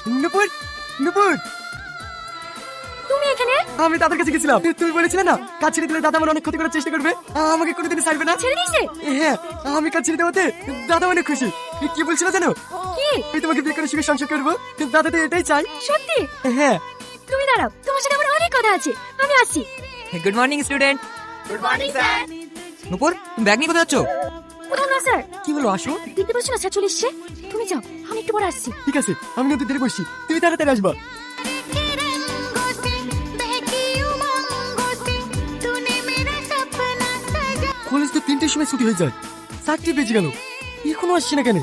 নুপুর, নুপুর, তুমি এখানে? আমি দাদার কাছে গেছিলাম। তুমি বলেছিলে না কাজ ছেড়ে দিলে দাদা আমার অনেক ক্ষতি করার চেষ্টা করবে, আমাকে কোনোদিন ছাড়বে না। ছেড়ে দিয়েছে? হ্যাঁ, আমি কাজ ছেড়ে দেওয়াতে দাদা অনেক খুশি। কি বলছিল জানো? কি? আমি তোমাকে বিয়ে করে সুখে সংসার করবো, দাদা তো এটাই চাই। সত্যি? হ্যাঁ। তুমি দাঁড়াও, তোমার সাথে আমার অনেক কথা আছে, আমি আসছি। Good morning student. Good morning sir. Nupur, তুমি ব্যাগ নিয়ে কোথায় যাচ্ছ? কোথাও না স্যার। কি বলো, আসো। দেখতে পাচ্ছ না স্যার চলে এসছে? তুমি যাও, আমি একটু পরে আসছি। ঠিক আছে, আমি নদীর ধারে বসছি, তুমি তাড়াতাড়ি আসবা। কলেজ তো 3টের সময় ছুটি হয়ে যায়, 4টে বেজে গেল, এখনো আসছে না কেন?